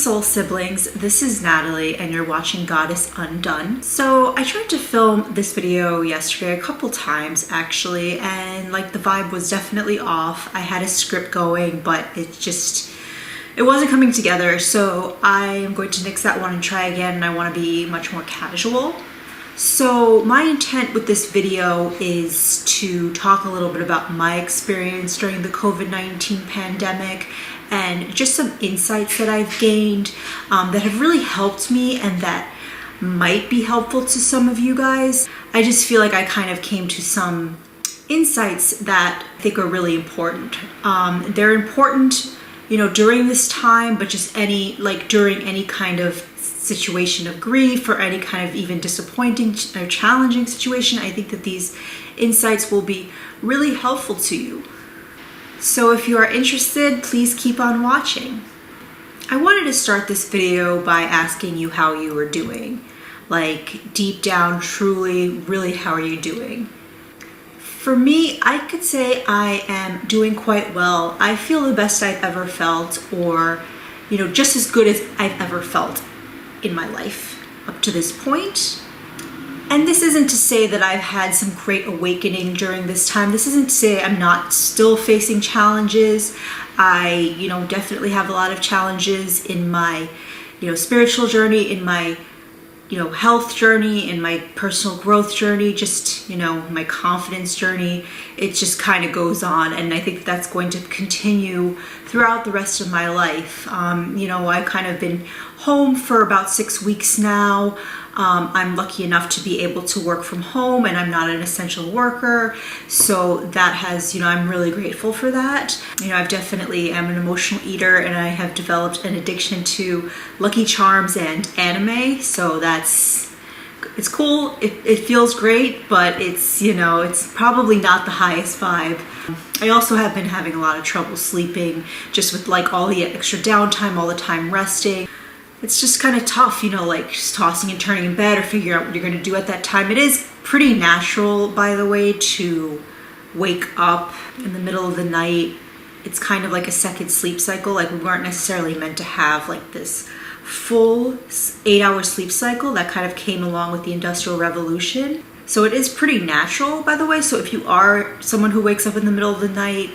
soul siblings, this is Natalie and you're watching Goddess Undone. So I tried to film this video yesterday a couple times actually, and like the vibe was definitely off. I had a script going, but it wasn't coming together. So I am going to nix that one and try again, and I want to be much more casual. So my intent with this video is to talk a little bit about my experience during the COVID-19 pandemic and just some insights that I've gained that have really helped me and that might be helpful to some of you guys. I just feel like I kind of came to some insights that I think are really important. They're important, you know, during this time, but just during any kind of situation of grief or any kind of even disappointing or challenging situation. I think that these insights will be really helpful to you. So if you are interested, please keep on watching. I wanted to start this video by asking you how you were doing. Like deep down, truly, really, how are you doing? For me, I could say I am doing quite well. I feel the best I've ever felt, or, you know, just as good as I've ever felt in my life up to this point. And this isn't to say that I've had some great awakening during this time. This isn't to say I'm not still facing challenges. I, definitely have a lot of challenges in my, spiritual journey, in my, health journey, in my personal growth journey, just, my confidence journey. It just kind of goes on. And I think that's going to continue throughout the rest of my life. I've kind of been home for about 6 weeks now. I'm lucky enough to be able to work from home, and I'm not an essential worker. So that has, I'm really grateful for that. I've definitely am an emotional eater, and I have developed an addiction to Lucky Charms and anime. So it's cool. It feels great, but it's probably not the highest vibe. I also have been having a lot of trouble sleeping, just with like all the extra downtime, all the time resting. It's just kind of tough, just tossing and turning in bed or figuring out what you're going to do at that time. It is pretty natural, by the way, to wake up in the middle of the night. It's kind of like a second sleep cycle. Like we weren't necessarily meant to have like this full 8-hour sleep cycle that kind of came along with the Industrial Revolution. So it is pretty natural, by the way. So if you are someone who wakes up in the middle of the night,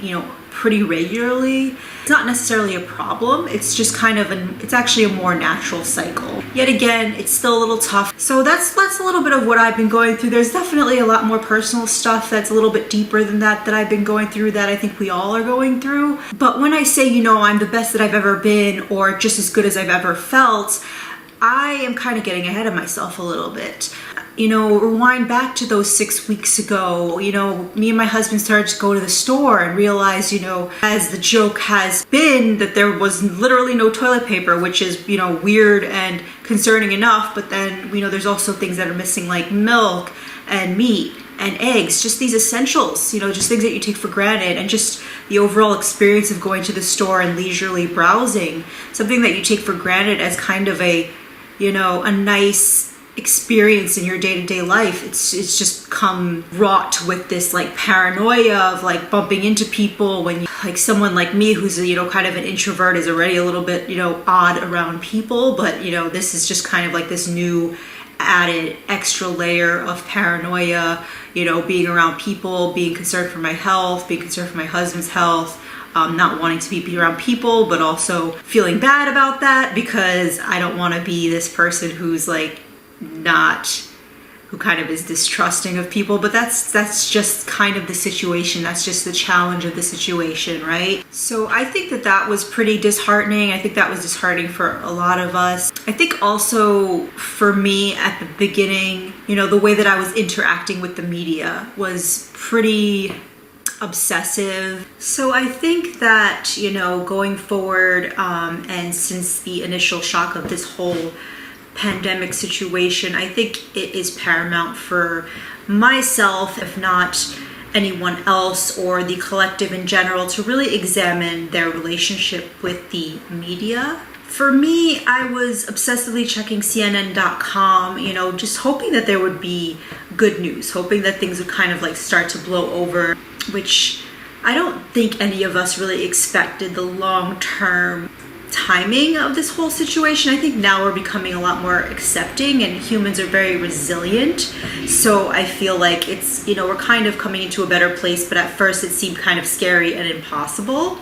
pretty regularly, it's not necessarily a problem. It's just kind of it's actually a more natural cycle. Yet again, it's still a little tough. So that's a little bit of what I've been going through. There's definitely a lot more personal stuff that's a little bit deeper than that I've been going through, that I think we all are going through. But when I say, I'm the best that I've ever been, or just as good as I've ever felt, I am kind of getting ahead of myself a little bit. Rewind back to those 6 weeks ago, me and my husband started to go to the store and realize, as the joke has been, that there was literally no toilet paper, which is, weird and concerning enough. But then, there's also things that are missing, like milk and meat and eggs, just these essentials, just things that you take for granted, and just the overall experience of going to the store and leisurely browsing, something that you take for granted as kind of a nice experience in your day-to-day life. It's just come wrought with this like paranoia of like bumping into people when like someone like me who's kind of an introvert is already a little bit odd around people, but this is just kind of like this new added extra layer of paranoia, being around people, being concerned for my health, being concerned for my husband's health, not wanting to be around people, but also feeling bad about that because I don't want to be this person who's like who kind of is distrusting of people. But that's just kind of the situation. That's just the challenge of the situation, right? So I think that was pretty disheartening. I think that was disheartening for a lot of us. I think also for me at the beginning, the way that I was interacting with the media was pretty obsessive. So I think that, going forward, and since the initial shock of this whole pandemic situation, I think it is paramount for myself, if not anyone else or the collective in general, to really examine their relationship with the media. For me, I was obsessively checking CNN.com, just hoping that there would be good news, hoping that things would kind of like start to blow over, which I don't think any of us really expected the long-term timing of this whole situation. I think now we're becoming a lot more accepting, and humans are very resilient. So I feel like it's, we're kind of coming into a better place, but at first it seemed kind of scary and impossible.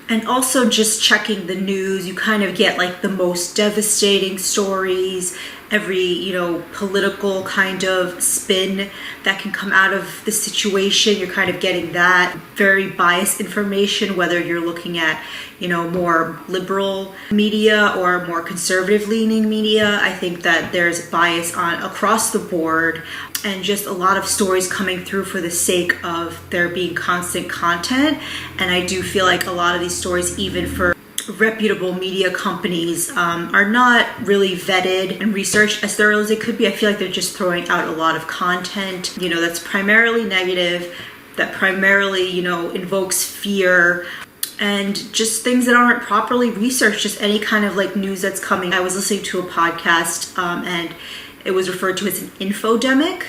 And also just checking the news, you kind of get like the most devastating stories, every, political kind of spin that can come out of the situation. You're kind of getting that very biased information, whether you're looking at, more liberal media or more conservative leaning media. I think that there's bias on across the board, and just a lot of stories coming through for the sake of there being constant content. And I do feel like a lot of these stories, even for reputable media companies, are not really vetted and researched as thoroughly as they could be. I feel like they're just throwing out a lot of content, that's primarily negative, that primarily, invokes fear, and just things that aren't properly researched, just any kind of like news that's coming. I was listening to a podcast, and it was referred to as an infodemic,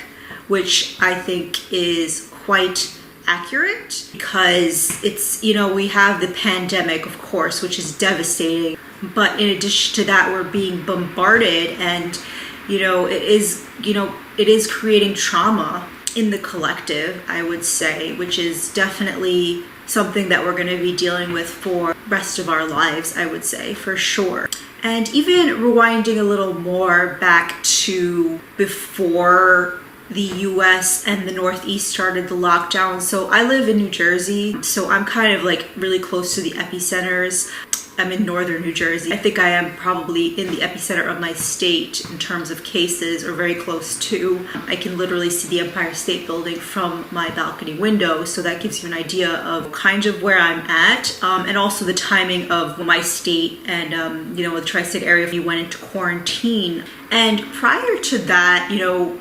which I think is quite accurate, because it's, we have the pandemic, of course, which is devastating, but in addition to that, we're being bombarded, and it is creating trauma in the collective, I would say, which is definitely something that we're going to be dealing with for the rest of our lives, I would say, for sure. And even rewinding a little more back to before the US and the Northeast started the lockdown. So I live in New Jersey, so I'm kind of like really close to the epicenters. I'm in northern New Jersey. I think I am probably in the epicenter of my state in terms of cases, or very close to. I can literally see the Empire State Building from my balcony window, so that gives you an idea of kind of where I'm at, and also the timing of my state and the tri-state area, we went into quarantine. And prior to that,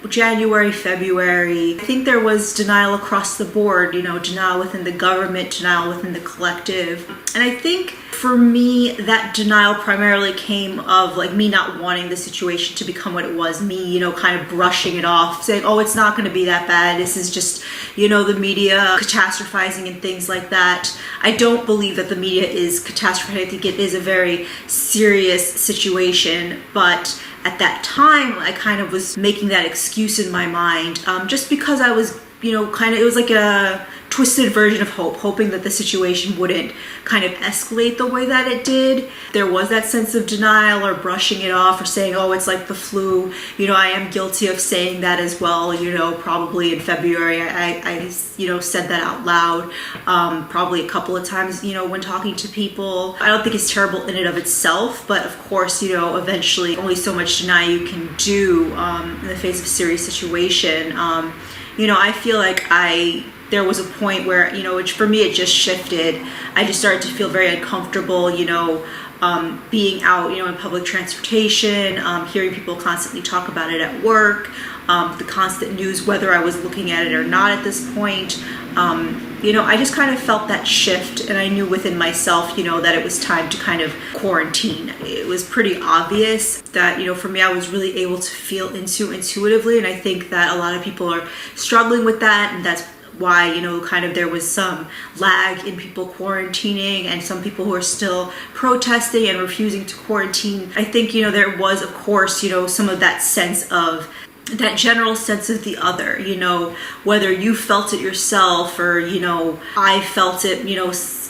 January, February, I think there was denial across the board, denial within the government, denial within the collective. And I think for me, that denial primarily came of like me not wanting the situation to become what it was, me, kind of brushing it off, saying, oh, it's not going to be that bad. This is just, the media catastrophizing and things like that. I don't believe that the media is catastrophizing. I think it is a very serious situation, but at that time, I kind of was making that excuse in my mind, just because I was, it was like a twisted version of hope, hoping that the situation wouldn't kind of escalate the way that it did. There was that sense of denial or brushing it off or saying, oh, it's like the flu. I am guilty of saying that as well. Probably in February, I said that out loud, probably a couple of times, when talking to people. I don't think it's terrible in and of itself, but of course, eventually only so much denial you can do in the face of a serious situation. I feel like there was a point where, which for me, it just shifted. I just started to feel very uncomfortable, being out, in public transportation, hearing people constantly talk about it at work, the constant news, whether I was looking at it or not at this point. I just kind of felt that shift, and I knew within myself, that it was time to kind of quarantine. It was pretty obvious that, for me, I was really able to feel intuitively, and I think that a lot of people are struggling with that, and that's why, kind of there was some lag in people quarantining, and some people who are still protesting and refusing to quarantine. I think, there was, of course, some of that sense of that general sense of the other, whether you felt it yourself or, I felt it,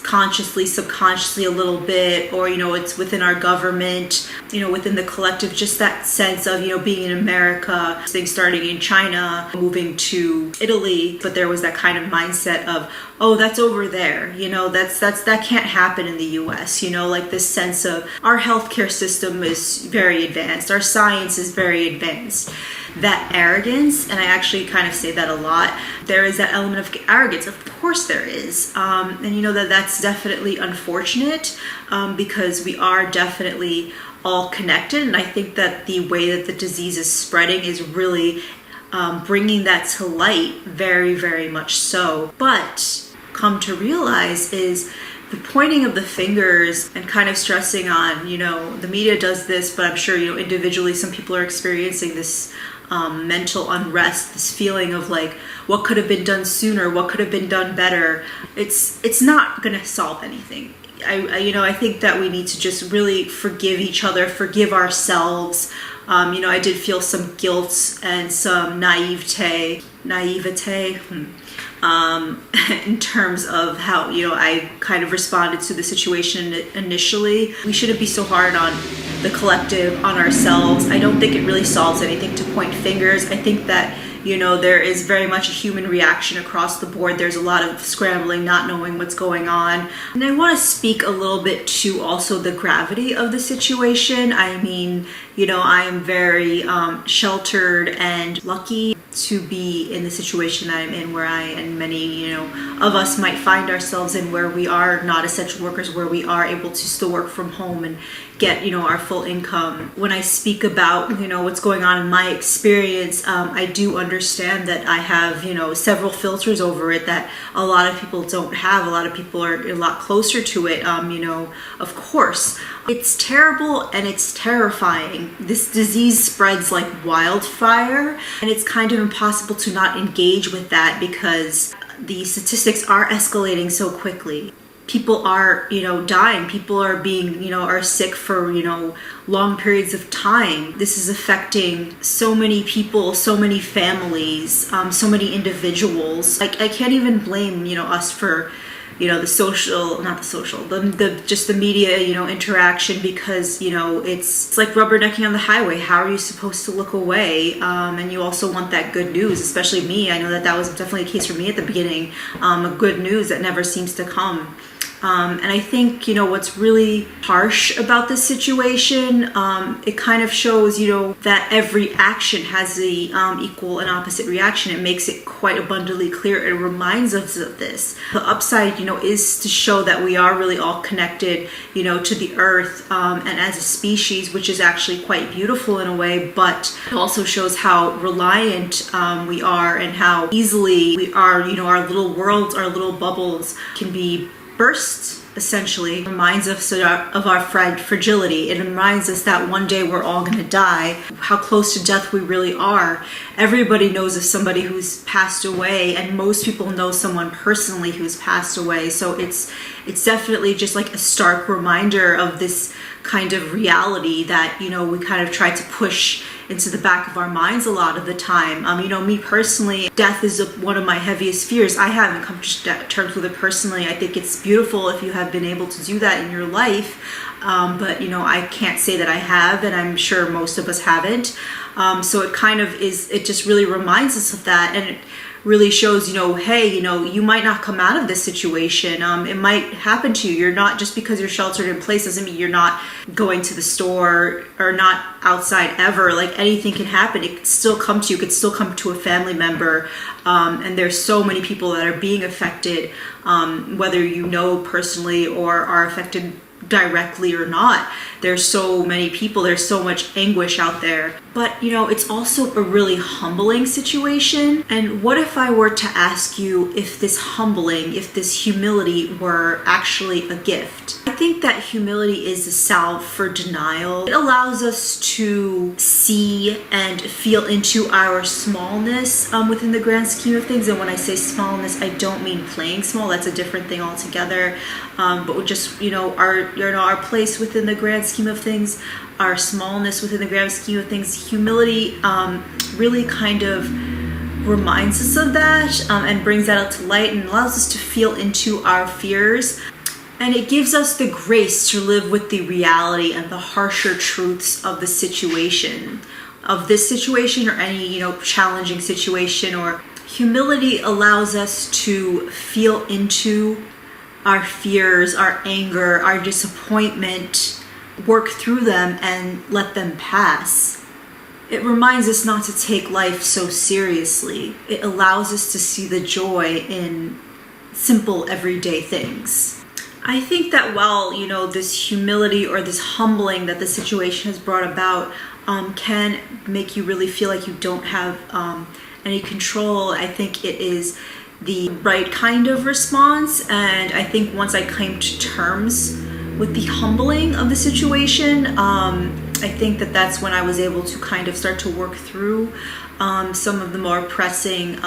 consciously, subconsciously a little bit, or, it's within our government, within the collective, just that sense of, being in America, things starting in China, moving to Italy, but there was that kind of mindset of, oh, that's over there, that can't happen in the US, like this sense of our healthcare system is very advanced, our science is very advanced. That arrogance, and I actually kind of say that a lot, there is that element of arrogance. Of course there is. And that's definitely unfortunate, because we are definitely all connected. And I think that the way that the disease is spreading is really bringing that to light, very, very much so. But come to realize is the pointing of the fingers and kind of stressing on, the media does this, but I'm sure, individually some people are experiencing this mental unrest, this feeling of like, what could have been done sooner? What could have been done better? It's not going to solve anything. I think that we need to just really forgive each other, forgive ourselves. I did feel some guilt and some naivete in terms of how, I kind of responded to the situation initially. We shouldn't be so hard on the collective, on ourselves. I don't think it really solves anything to point fingers. I think that, there is very much a human reaction across the board. There's a lot of scrambling, not knowing what's going on. And I want to speak a little bit to also the gravity of the situation. I mean, I am very sheltered and lucky to be in the situation that I'm in, where I and many, of us might find ourselves in, where we are not essential workers, where we are able to still work from home and get, our full income. When I speak about, what's going on in my experience, I do understand that I have, several filters over it that a lot of people don't have. A lot of people are a lot closer to it, of course. It's terrible and it's terrifying. This disease spreads like wildfire, and it's kind of impossible to not engage with that because the statistics are escalating so quickly. People are, dying. People are being, are sick for, long periods of time. This is affecting so many people, so many families, so many individuals. Like, I can't even blame, us for, just the media, interaction, because, it's like rubbernecking on the highway. How are you supposed to look away? And you also want that good news, especially me. I know that was definitely a case for me at the beginning, a good news that never seems to come. And I think, what's really harsh about this situation, it kind of shows, that every action has the equal and opposite reaction. It makes it quite abundantly clear. It reminds us of this. The upside, is to show that we are really all connected, to the earth, and as a species, which is actually quite beautiful in a way, but it also shows how reliant we are and how easily we are, our little worlds, our little bubbles can be burst. Essentially reminds us of our fragility. It reminds us that one day we're all going to die, how close to death we really are. Everybody knows of somebody who's passed away, and most people know someone personally who's passed away. So it's definitely just like a stark reminder of this kind of reality that, we kind of try to push into the back of our minds a lot of the time. Me personally, death is one of my heaviest fears. I haven't come to terms with it personally. I think it's beautiful if you have been able to do that in your life. But, I can't say that I have, and I'm sure most of us haven't. So it kind of it just really reminds us of that. And it really shows, hey, you might not come out of this situation. It might happen to you. You're not, just because you're sheltered in place doesn't mean you're not going to the store or not outside ever. Like, anything can happen. It could still come to you. It could still come to a family member. And there's so many people that are being affected, whether personally or are affected directly or not. There's so many people, there's so much anguish out there. But, it's also a really humbling situation. And what if I were to ask you if this humility were actually a gift? I think that humility is a salve for denial. It allows us to see and feel into our smallness within the grand scheme of things. And when I say smallness, I don't mean playing small. That's a different thing altogether. But just, our place within the grand scheme of things, our smallness within the grand scheme of things. Humility really kind of reminds us of that, and brings that out to light and allows us to feel into our fears. And it gives us the grace to live with the reality and the harsher truths of the situation, of this situation or any, challenging situation. Or humility allows us to feel into our fears, our anger, our disappointment, work through them and let them pass. It reminds us not to take life so seriously. It allows us to see the joy in simple everyday things. I think that while, this humility or this humbling that the situation has brought about can make you really feel like you don't have any control, I think it is the right kind of response. And I think once I came to terms with the humbling of the situation, I think that that's when I was able to kind of start to work through some of the more pressing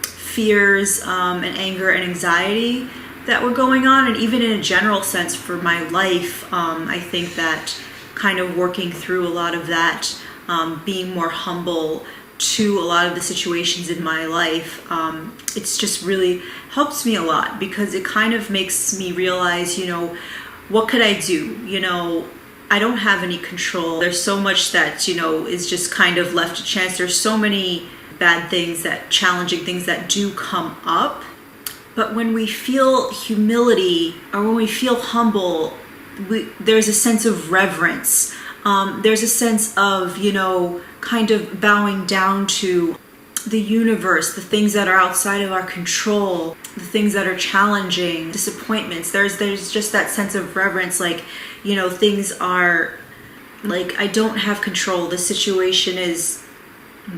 fears and anger and anxiety that were going on. And even in a general sense for my life, I think that kind of working through a lot of that, being more humble to a lot of the situations in my life, it's just really helps me a lot, because it kind of makes me realize, what could I do? I don't have any control. There's so much that, is just kind of left to chance. There's so many bad things, challenging things that do come up. But when we feel humility, or when we feel humble, there's a sense of reverence. There's a sense of, kind of bowing down to the universe, the things that are outside of our control, the things that are challenging, disappointments. There's just that sense of reverence, like, things are like, I don't have control. The situation is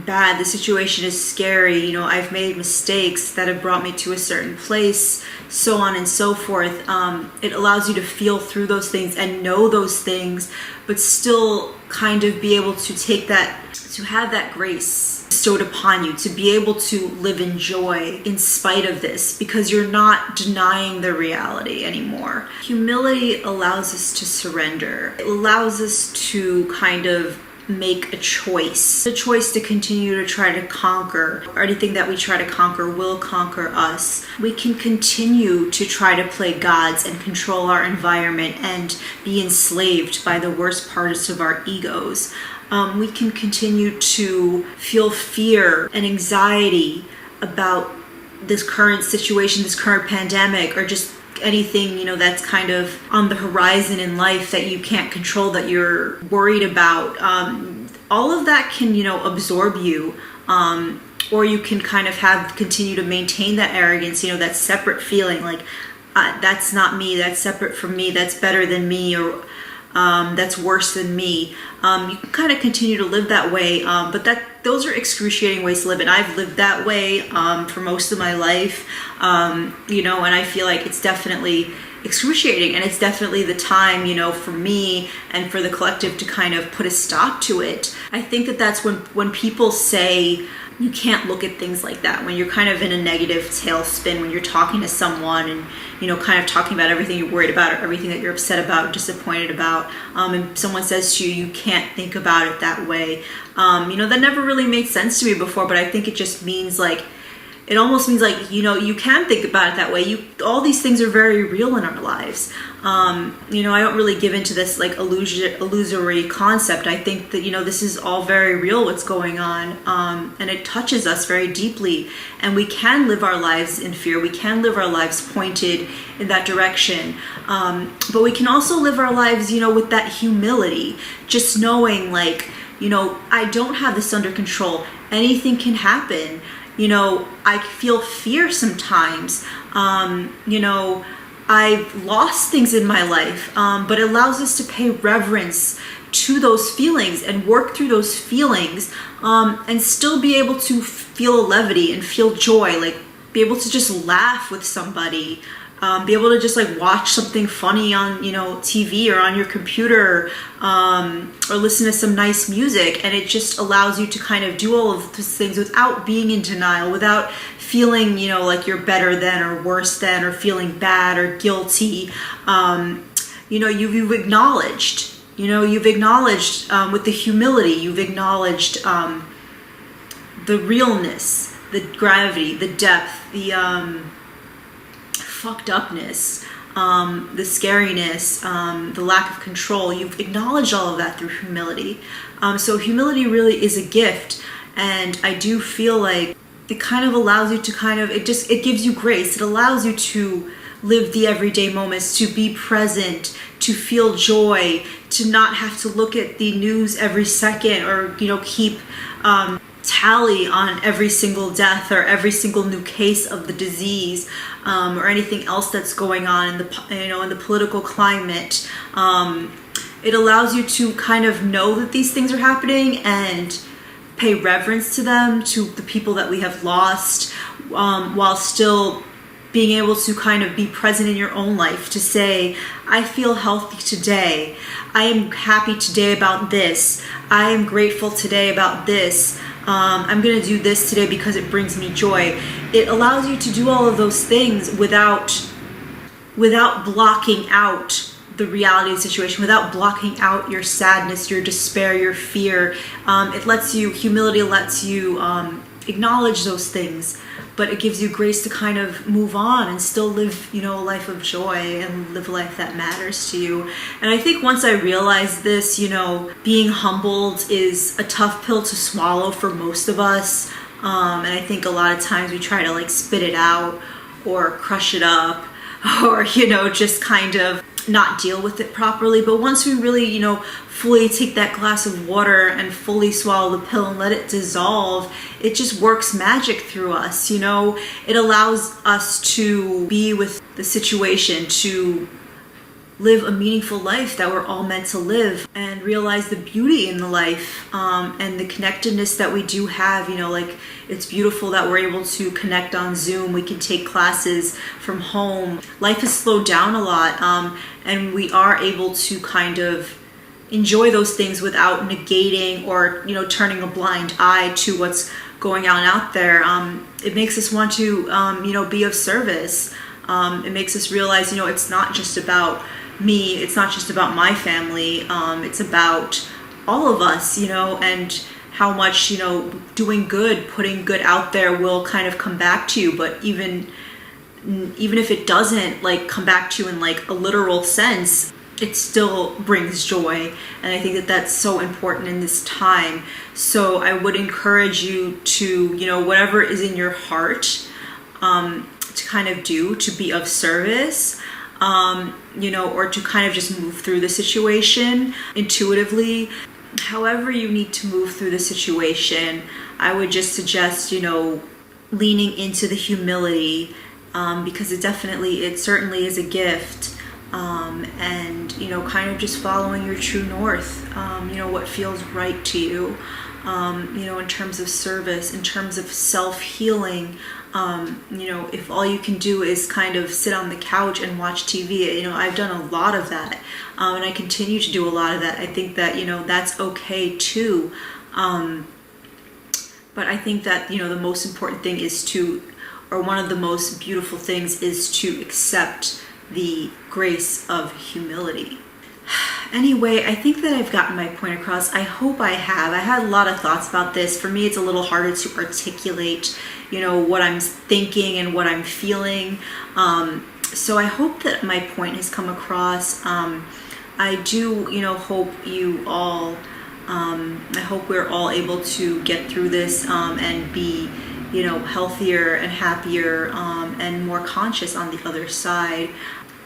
bad. The situation is scary. I've made mistakes that have brought me to a certain place, so on and so forth. It allows you to feel through those things and know those things, but still kind of be able to take that, to have that grace bestowed upon you, to be able to live in joy in spite of this, because you're not denying the reality anymore. Humility allows us to surrender. It allows us to kind of make a choice to continue to try to conquer, or anything that we try to conquer will conquer us. We can continue to try to play gods and control our environment and be enslaved by the worst parts of our egos. We can continue to feel fear and anxiety about this current situation, this current pandemic, or just anything, that's kind of on the horizon in life that you can't control, that you're worried about. All of that can, absorb you, or you can kind of continue to maintain that arrogance, that separate feeling, like, that's not me, that's separate from me, that's better than me, or that's worse than me. You can kind of continue to live that way, but those are excruciating ways to live, and I've lived that way for most of my life, and I feel like it's definitely excruciating, and it's definitely the time, for me and for the collective to kind of put a stop to it. I think that's when people say you can't look at things like that, when you're kind of in a negative tailspin, when you're talking to someone and kind of talking about everything you're worried about, or everything that you're upset about, or disappointed about, and someone says to you, you can't think about it that way. That never really made sense to me before, but I think it just means like, it almost means like, you can think about it that way. All these things are very real in our lives. I don't really give into this like illusory concept. I think that, this is all very real, what's going on. And it touches us very deeply, and we can live our lives in fear. We can live our lives pointed in that direction. But we can also live our lives, with that humility, just knowing like, I don't have this under control. Anything can happen. I feel fear sometimes. I've lost things in my life, but it allows us to pay reverence to those feelings and work through those feelings, and still be able to feel levity and feel joy, like be able to just laugh with somebody, be able to just like watch something funny on, TV or on your computer, or listen to some nice music. And it just allows you to kind of do all of those things without being in denial, without feeling, like you're better than or worse than, or feeling bad or guilty. You've acknowledged, with the humility, you've acknowledged the realness, the gravity, the depth, the fucked upness, the scariness, the lack of control. You've acknowledged all of that through humility. So humility really is a gift, and I do feel like it kind of allows you to it gives you grace. It allows you to live the everyday moments, to be present, to feel joy, to not have to look at the news every second, or keep tally on every single death or every single new case of the disease, or anything else that's going on in the political climate. It allows you to kind of know that these things are happening and pay reverence to them, to the people that we have lost, while still being able to kind of be present in your own life, to say, I feel healthy today. I am happy today about this. I am grateful today about this. I'm going to do this today because it brings me joy. It allows you to do all of those things without without blocking out the reality of the situation, without blocking out your sadness, your despair, your fear. Humility lets you acknowledge those things, but it gives you grace to kind of move on and still live, a life of joy and live a life that matters to you. And I think once I realized this, being humbled is a tough pill to swallow for most of us. And I think a lot of times we try to spit it out or crush it up or, just kind of not deal with it properly. But once we really, fully take that glass of water and fully swallow the pill and let it dissolve, it just works magic through us. It allows us to be with the situation, to live a meaningful life that we're all meant to live, and realize the beauty in the life and the connectedness that we do have. It's beautiful that we're able to connect on Zoom. We can take classes from home. Life has slowed down a lot, and we are able to kind of enjoy those things without negating or turning a blind eye to what's going on out there. It makes us want to be of service. It makes us realize it's not just about me, it's not just about my family, it's about all of us, and how much doing good, putting good out there will kind of come back to you. But even if it doesn't come back to you in a literal sense, it still brings joy. And I think that that's so important in this time. So I would encourage you to whatever is in your heart to kind of do, to be of service, or to kind of just move through the situation intuitively. However you need to move through the situation, I would just suggest, leaning into the humility, because it certainly is a gift, and, kind of just following your true north, what feels right to you, in terms of service, in terms of self-healing. If all you can do is kind of sit on the couch and watch TV, I've done a lot of that, and I continue to do a lot of that. I think that, that's okay too. But I think that, the most important thing one of the most beautiful things is to accept the grace of humility. Anyway, I think that I've gotten my point across. I hope I have. I had a lot of thoughts about this. For me, it's a little harder to articulate, what I'm thinking and what I'm feeling. So I hope that my point has come across. I do, hope you all, I hope we're all able to get through this and be, healthier and happier and more conscious on the other side.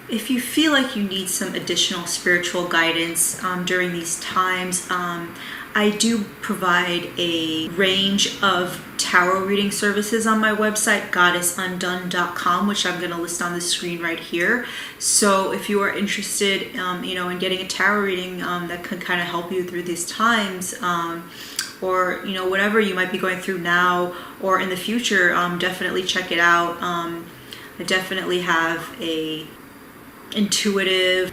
If you feel like you need some additional spiritual guidance during these times, I do provide a range of tarot reading services on my website, goddessundone.com, which I'm going to list on the screen right here. So if you are interested, in getting a tarot reading that can kind of help you through these times, or whatever you might be going through now or in the future, definitely check it out. I definitely have a intuitive,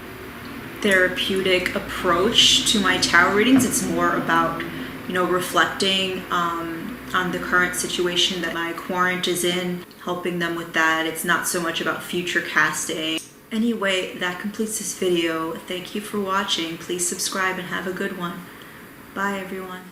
therapeutic approach to my tarot readings. It's more about, reflecting on the current situation that my client is in, helping them with that. It's not so much about future casting. Anyway, that completes this video. Thank you for watching. Please subscribe and have a good one. Bye, everyone.